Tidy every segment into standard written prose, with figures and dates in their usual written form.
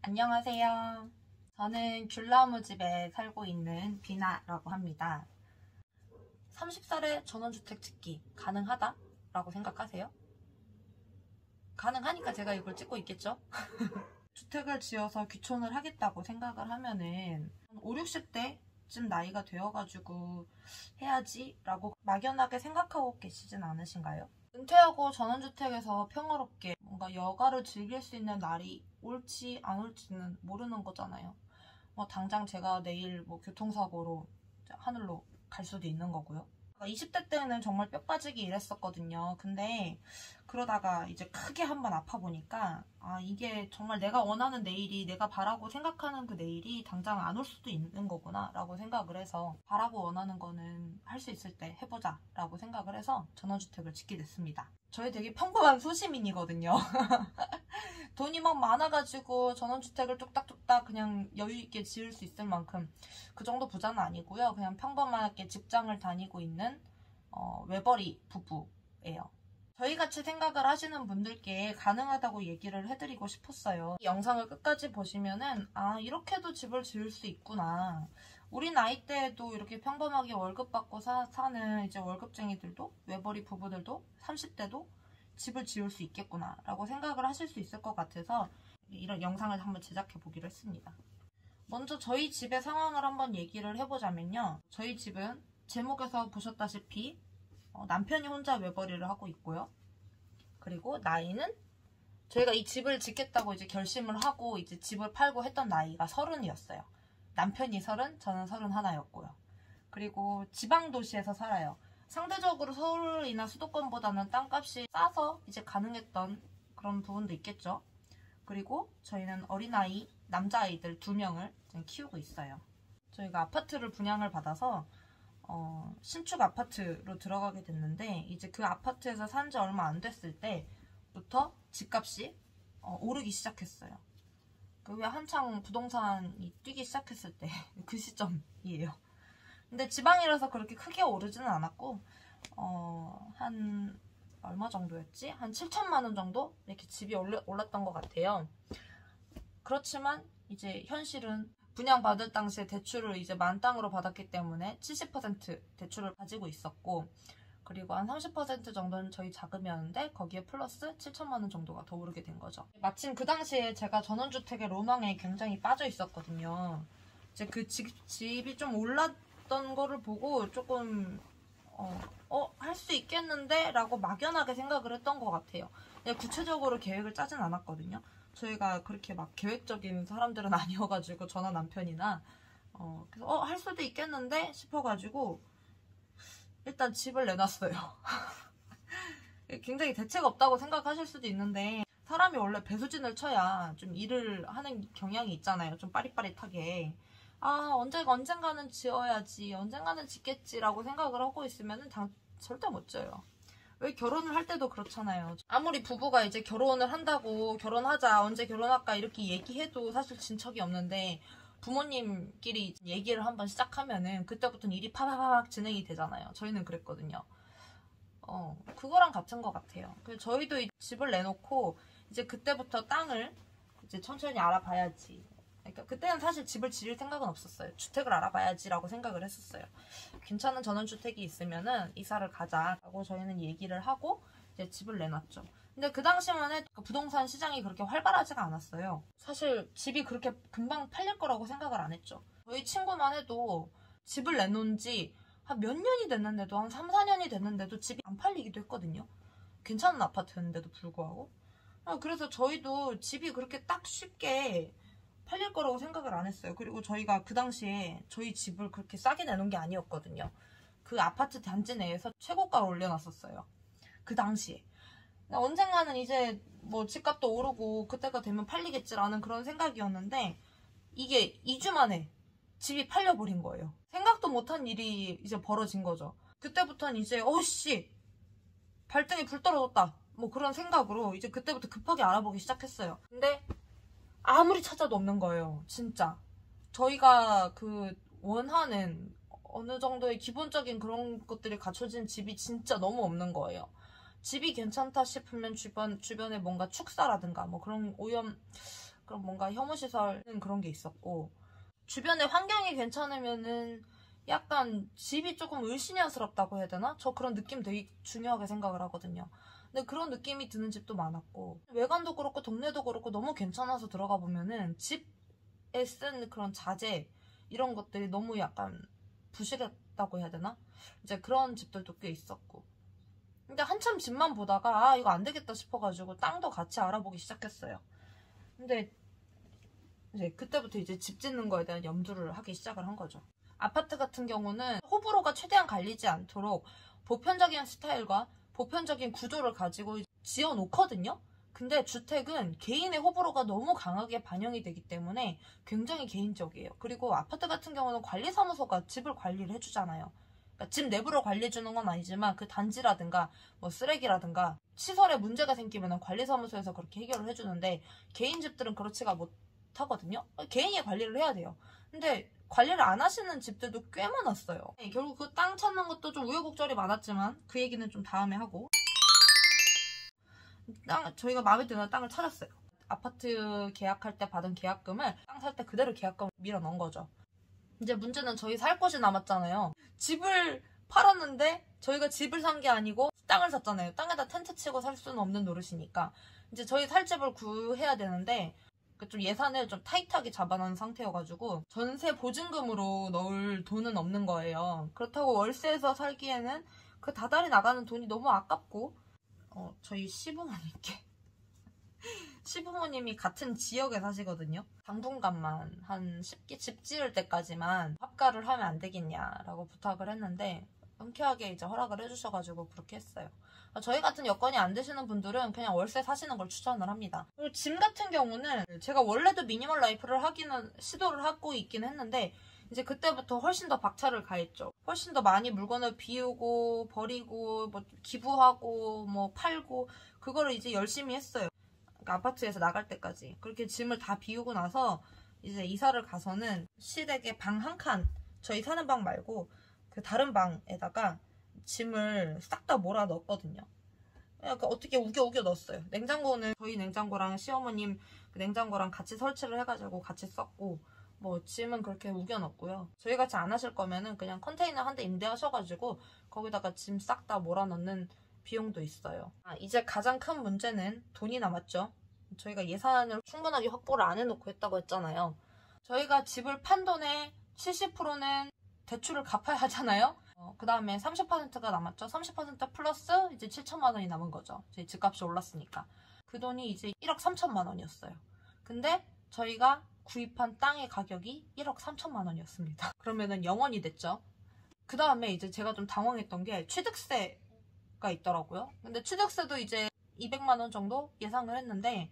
안녕하세요. 저는 귤나무 집에 살고 있는 비나라고 합니다. 30살에 전원주택 짓기 가능하다? 라고 생각하세요? 가능하니까 제가 이걸 찍고 있겠죠? 주택을 지어서 귀촌을 하겠다고 생각을 하면은 5, 60대쯤 나이가 되어가지고 해야지 라고 막연하게 생각하고 계시진 않으신가요? 은퇴하고 전원주택에서 평화롭게 뭔가 여가를 즐길 수 있는 날이 올지 안 올지는 모르는 거잖아요. 당장 제가 내일 교통사고로 하늘로 갈 수도 있는 거고요. 20대 때는 정말 뼈 빠지게 일했었거든요. 근데 그러다가 이제 크게 한번 아파 보니까 이게 정말 내가 원하는 내일이, 내가 바라고 생각하는 그 내일이 당장 안 올 수도 있는 거구나 라고 생각을 해서, 바라고 원하는 거는 할 수 있을 때 해보자 라고 생각을 해서 전원주택을 짓게 됐습니다. 저희 되게 평범한 소시민이거든요. 돈이 막 많아가지고 전원주택을 뚝딱뚝딱 그냥 여유있게 지을 수 있을 만큼 그 정도 부자는 아니고요. 그냥 평범하게 직장을 다니고 있는 외벌이 부부예요. 저희같이 생각을 하시는 분들께 가능하다고 얘기를 해드리고 싶었어요. 이 영상을 끝까지 보시면은 이렇게도 집을 지을 수 있구나. 우리 나이 때에도 이렇게 평범하게 월급 받고 사는 이제 월급쟁이들도, 외벌이 부부들도 30대도 집을 지을 수 있겠구나 라고 생각을 하실 수 있을 것 같아서 이런 영상을 한번 제작해 보기로 했습니다. 먼저 저희 집의 상황을 한번 얘기를 해보자면요. 저희 집은 제목에서 보셨다시피 남편이 혼자 외벌이를 하고 있고요. 그리고 나이는 저희가 이 집을 짓겠다고 이제 결심을 하고 이제 집을 팔고 했던 나이가 30이었어요. 남편이 30, 저는 31였고요. 그리고 지방 도시에서 살아요. 상대적으로 서울이나 수도권보다는 땅값이 싸서 이제 가능했던 그런 부분도 있겠죠. 그리고 저희는 어린아이, 남자아이들 2명을 키우고 있어요. 저희가 아파트를 분양을 받아서 신축 아파트로 들어가게 됐는데, 이제 그 아파트에서 산 지 얼마 안 됐을 때부터 집값이 오르기 시작했어요. 그게 한창 부동산이 뛰기 시작했을 때 그 시점이에요. 근데 지방이라서 그렇게 크게 오르지는 않았고 한 얼마 정도였지? 한 7천만 원 정도 이렇게 집이 올랐던 것 같아요. 그렇지만 이제 현실은 분양받을 당시에 대출을 이제 만땅으로 받았기 때문에 70% 대출을 가지고 있었고, 그리고 한 30% 정도는 저희 자금이었는데 거기에 플러스 7천만 원 정도가 더 오르게 된 거죠. 마침 그 당시에 제가 전원주택의 로망에 굉장히 빠져 있었거든요. 이제 그 집이 좀 올랐던 거를 보고 조금 할 수 있겠는데? 라고 막연하게 생각을 했던 것 같아요. 구체적으로 계획을 짜진 않았거든요. 저희가 그렇게 막 계획적인 사람들은 아니어가지고, 저나 남편이나 그래서 할 수도 있겠는데 싶어가지고 일단 집을 내놨어요. 굉장히 대책 없다고 생각하실 수도 있는데, 사람이 원래 배수진을 쳐야 좀 일을 하는 경향이 있잖아요. 좀 빠릿빠릿하게. 언젠가는 지어야지, 언젠가는 짓겠지라고 생각을 하고 있으면 절대 못 지어요. 왜 결혼을 할 때도 그렇잖아요. 아무리 부부가 이제 결혼을 한다고, 결혼하자, 언제 결혼할까 이렇게 얘기해도 사실 진 척이 없는데, 부모님끼리 얘기를 한번 시작하면은 그때부터는 일이 파바박 진행이 되잖아요. 저희는 그랬거든요. 그거랑 같은 것 같아요. 그래서 저희도 집을 내놓고 이제 그때부터 땅을 이제 천천히 알아봐야지. 그러니까 그때는 사실 집을 지을 생각은 없었어요. 주택을 알아봐야지라고 생각을 했었어요. 괜찮은 전원주택이 있으면은 이사를 가자라고 저희는 얘기를 하고 이제 집을 내놨죠. 근데 그 당시만 해도 부동산 시장이 그렇게 활발하지가 않았어요. 사실 집이 그렇게 금방 팔릴 거라고 생각을 안 했죠. 저희 친구만 해도 집을 내놓은 지 한 몇 년이 됐는데도, 한 3, 4년이 됐는데도 집이 안 팔리기도 했거든요. 괜찮은 아파트였는데도 불구하고. 그래서 저희도 집이 그렇게 딱 쉽게 팔릴 거라고 생각을 안 했어요. 그리고 저희가 그 당시에 저희 집을 그렇게 싸게 내놓은 게 아니었거든요. 그 아파트 단지 내에서 최고가를 올려놨었어요. 그 당시에. 언젠가는 이제 집값도 오르고 그때가 되면 팔리겠지라는 그런 생각이었는데, 이게 2주 만에 집이 팔려버린 거예요. 생각도 못한 일이 이제 벌어진 거죠. 그때부터는 이제 발등에 불 떨어졌다, 그런 생각으로 이제 그때부터 급하게 알아보기 시작했어요. 근데 아무리 찾아도 없는 거예요. 진짜 저희가 원하는 어느 정도의 기본적인 그런 것들이 갖춰진 집이 진짜 너무 없는 거예요. 집이 괜찮다 싶으면 주변에 뭔가 축사라든가 그런 오염 그럼 뭔가 혐오시설은 그런 게 있었고, 주변의 환경이 괜찮으면은 약간 집이 조금 을씨년스럽다고 해야 되나? 저 그런 느낌 되게 중요하게 생각을 하거든요. 근데 그런 느낌이 드는 집도 많았고, 외관도 그렇고 동네도 그렇고 너무 괜찮아서 들어가 보면은 집에 쓴 그런 자재 이런 것들이 너무 약간 부실했다고 해야 되나? 이제 그런 집들도 꽤 있었고. 근데 한참 집만 보다가 이거 안 되겠다 싶어가지고 땅도 같이 알아보기 시작했어요. 근데 이제 그때부터 이제 집 짓는 거에 대한 염두를 하기 시작을 한 거죠. 아파트 같은 경우는 호불호가 최대한 갈리지 않도록 보편적인 스타일과 보편적인 구조를 가지고 지어 놓거든요. 근데 주택은 개인의 호불호가 너무 강하게 반영이 되기 때문에 굉장히 개인적이에요. 그리고 아파트 같은 경우는 관리사무소가 집을 관리를 해주잖아요. 그러니까 집 내부를 관리해주는 건 아니지만 그 단지라든가 뭐 쓰레기라든가 시설에 문제가 생기면 관리사무소에서 그렇게 해결을 해주는데, 개인 집들은 그렇지가 못하거든요. 개인이 관리를 해야 돼요. 근데 관리를 안 하시는 집들도 꽤 많았어요. 결국 그 땅 찾는 것도 좀 우여곡절이 많았지만 그 얘기는 좀 다음에 하고, 저희가 마음에 드는 땅을 찾았어요. 아파트 계약할 때 받은 계약금을 땅 살 때 그대로 계약금을 밀어 넣은 거죠. 이제 문제는 저희 살 곳이 남았잖아요. 집을 팔았는데 저희가 집을 산 게 아니고 땅을 샀잖아요. 땅에다 텐트 치고 살 수는 없는 노릇이니까 이제 저희 살 집을 구해야 되는데, 좀 예산을 좀 타이트하게 잡아놓은 상태여가지고 전세 보증금으로 넣을 돈은 없는 거예요. 그렇다고 월세에서 살기에는 그 다달이 나가는 돈이 너무 아깝고, 저희 시부모님이 같은 지역에 사시거든요. 당분간만 한 집 지을 때까지만 합가를 하면 안 되겠냐라고 부탁을 했는데 흔쾌하게 이제 허락을 해주셔가지고 그렇게 했어요. 저희 같은 여건이 안 되시는 분들은 그냥 월세 사시는 걸 추천을 합니다. 그리고 짐 같은 경우는 제가 원래도 미니멀 라이프를 하기는 시도를 하고 있긴 했는데, 이제 그때부터 훨씬 더 박차를 가했죠. 훨씬 더 많이 물건을 비우고 버리고 뭐 기부하고 뭐 팔고 그거를 이제 열심히 했어요. 그러니까 아파트에서 나갈 때까지 그렇게 짐을 다 비우고 나서 이제 이사를 가서는 시댁에 방 한 칸, 저희 사는 방 말고 그 다른 방에다가 짐을 싹 다 몰아 넣었거든요. 그러니까 어떻게 우겨 넣었어요. 냉장고는 저희 냉장고랑 시어머님 그 냉장고랑 같이 설치를 해가지고 같이 썼고, 뭐 짐은 그렇게 우겨 넣었고요. 저희 같이 안 하실 거면은 그냥 컨테이너 한 대 임대하셔가지고 거기다가 짐 싹 다 몰아 넣는 비용도 있어요. 이제 가장 큰 문제는 돈이 남았죠. 저희가 예산을 충분하게 확보를 안 해놓고 했다고 했잖아요. 저희가 집을 판 돈의 70%는 대출을 갚아야 하잖아요. 그 다음에 30%가 남았죠. 30% 플러스 이제 7천만 원이 남은 거죠. 저희 집값이 올랐으니까. 그 돈이 이제 1억 3천만 원이었어요. 근데 저희가 구입한 땅의 가격이 1억 3천만 원이었습니다. 그러면은 0원이 됐죠. 그 다음에 이제 제가 좀 당황했던 게 취득세가 있더라고요. 근데 취득세도 이제 200만 원 정도 예상을 했는데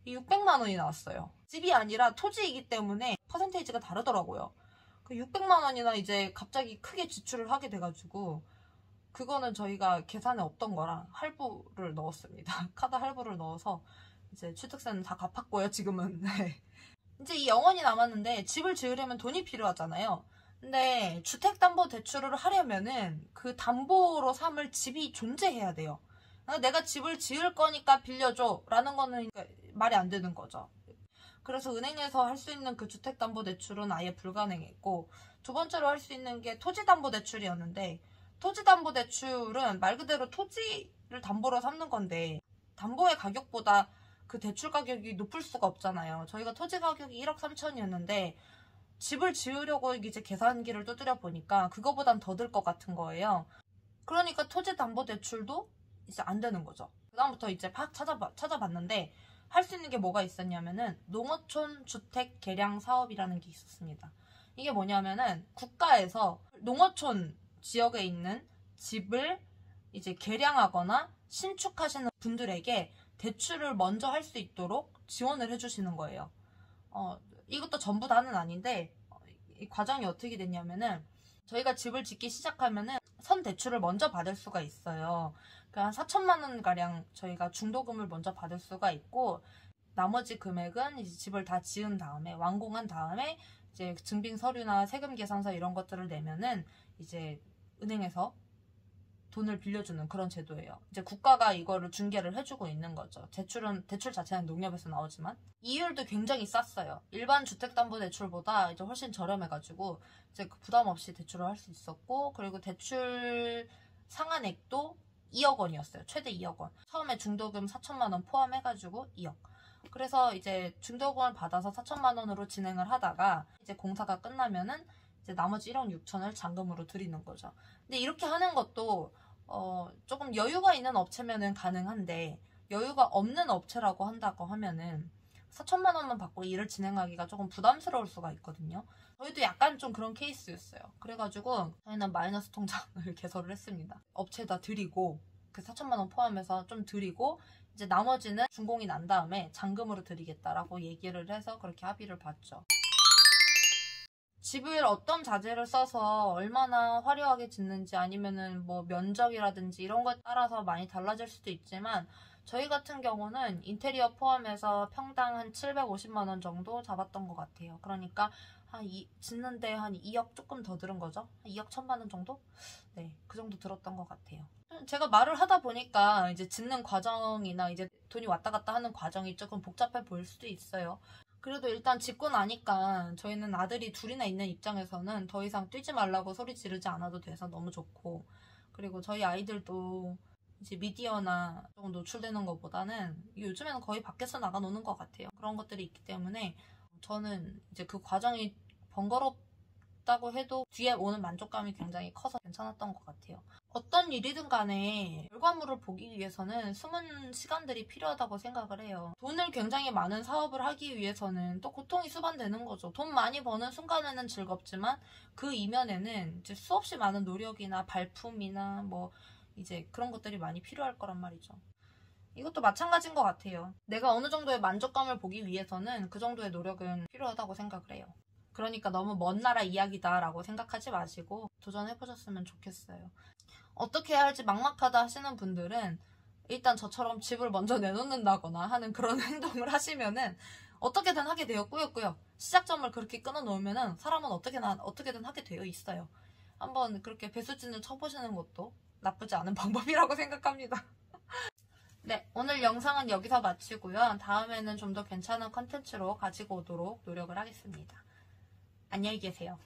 600만 원이 나왔어요. 집이 아니라 토지이기 때문에 퍼센테이지가 다르더라고요. 600만 원이나 이제 갑자기 크게 지출을 하게 돼가지고 그거는 저희가 계산에 없던 거랑 할부를 넣었습니다. 카드 할부를 넣어서 이제 취득세는 다 갚았고요, 지금은. 네. 이제 이 0원이 남았는데 집을 지으려면 돈이 필요하잖아요. 근데 주택담보대출을 하려면은 그 담보로 삼을 집이 존재해야 돼요. 내가 집을 지을 거니까 빌려줘 라는 거는 말이 안 되는 거죠. 그래서 은행에서 할 수 있는 그 주택담보대출은 아예 불가능했고, 두 번째로 할 수 있는 게 토지담보대출이었는데, 토지담보대출은 말 그대로 토지를 담보로 삼는 건데 담보의 가격보다 그 대출 가격이 높을 수가 없잖아요. 저희가 토지 가격이 1억 3천이었는데 집을 지으려고 이제 계산기를 두드려 보니까 그거보단 더 들 것 같은 거예요. 그러니까 토지담보대출도 이제 안 되는 거죠. 그다음부터 이제 막 찾아봤는데 할 수 있는 게 뭐가 있었냐면은 농어촌 주택 개량 사업이라는 게 있었습니다. 이게 뭐냐면은 국가에서 농어촌 지역에 있는 집을 이제 개량하거나 신축하시는 분들에게 대출을 먼저 할 수 있도록 지원을 해주시는 거예요. 이것도 전부 다는 아닌데 이 과정이 어떻게 됐냐면은 저희가 집을 짓기 시작하면은 선대출을 먼저 받을 수가 있어요. 그러니까 4천만 원 가량 저희가 중도금을 먼저 받을 수가 있고, 나머지 금액은 이제 집을 다 지은 다음에 완공한 다음에 이제 증빙 서류나 세금 계산서 이런 것들을 내면은 이제 은행에서 돈을 빌려주는 그런 제도예요. 이제 국가가 이거를 중개를 해주고 있는 거죠. 대출 자체는 농협에서 나오지만 이율도 굉장히 쌌어요. 일반 주택담보대출보다 이제 훨씬 저렴해가지고 이제 그 부담 없이 대출을 할 수 있었고, 그리고 대출 상한액도 2억 원이었어요. 최대 2억 원. 처음에 중도금 4천만 원 포함해가지고 2억. 그래서 이제 중도금을 받아서 4천만 원으로 진행을 하다가 이제 공사가 끝나면은 이제 나머지 1억 6천을 잔금으로 드리는 거죠. 근데 이렇게 하는 것도 조금 여유가 있는 업체면은 가능한데, 여유가 없는 업체라고 한다고 하면은 4천만 원만 받고 일을 진행하기가 조금 부담스러울 수가 있거든요. 저희도 약간 좀 그런 케이스였어요. 그래가지고 저희는 마이너스 통장을 개설을 했습니다. 업체에다 드리고 그 4천만 원 포함해서 좀 드리고, 이제 나머지는 준공이 난 다음에 잔금으로 드리겠다라고 얘기를 해서 그렇게 합의를 봤죠. 집을 어떤 자재를 써서 얼마나 화려하게 짓는지, 아니면은 뭐 면적이라든지 이런 것에 따라서 많이 달라질 수도 있지만, 저희 같은 경우는 인테리어 포함해서 평당 한 750만 원 정도 잡았던 것 같아요. 그러니까 짓는데 한 2억 조금 더 들은 거죠. 한 2억 1천만 원 정도? 네, 그 정도 들었던 것 같아요. 제가 말을 하다 보니까 이제 짓는 과정이나 이제 돈이 왔다 갔다 하는 과정이 조금 복잡해 보일 수도 있어요. 그래도 일단 짓고 나니까 저희는 아들이 둘이나 있는 입장에서는 더 이상 뛰지 말라고 소리 지르지 않아도 돼서 너무 좋고, 그리고 저희 아이들도 이제 미디어나 조금 노출되는 것보다는 요즘에는 거의 밖에서 나가 노는 것 같아요. 그런 것들이 있기 때문에 저는 이제 그 과정이 번거롭다고 해도 뒤에 오는 만족감이 굉장히 커서 괜찮았던 것 같아요. 어떤 일이든 간에 결과물을 보기 위해서는 숨은 시간들이 필요하다고 생각을 해요. 돈을 굉장히 많은 사업을 하기 위해서는 또 고통이 수반되는 거죠. 돈 많이 버는 순간에는 즐겁지만 그 이면에는 이제 수없이 많은 노력이나 발품이나 뭐 이제 그런 것들이 많이 필요할 거란 말이죠. 이것도 마찬가지인 것 같아요. 내가 어느 정도의 만족감을 보기 위해서는 그 정도의 노력은 필요하다고 생각을 해요. 그러니까 너무 먼 나라 이야기다라고 생각하지 마시고 도전해보셨으면 좋겠어요. 어떻게 해야 할지 막막하다 하시는 분들은 일단 저처럼 집을 먼저 내놓는다거나 하는 그런 행동을 하시면은 어떻게든 하게 돼요. 꾸역꾸역. 시작점을 그렇게 끊어놓으면은 사람은 어떻게든 하게 되어 있어요. 한번 그렇게 배수진을 쳐보시는 것도 나쁘지 않은 방법이라고 생각합니다. 네, 오늘 영상은 여기서 마치고요. 다음에는 좀 더 괜찮은 컨텐츠로 가지고 오도록 노력을 하겠습니다. 안녕히 계세요.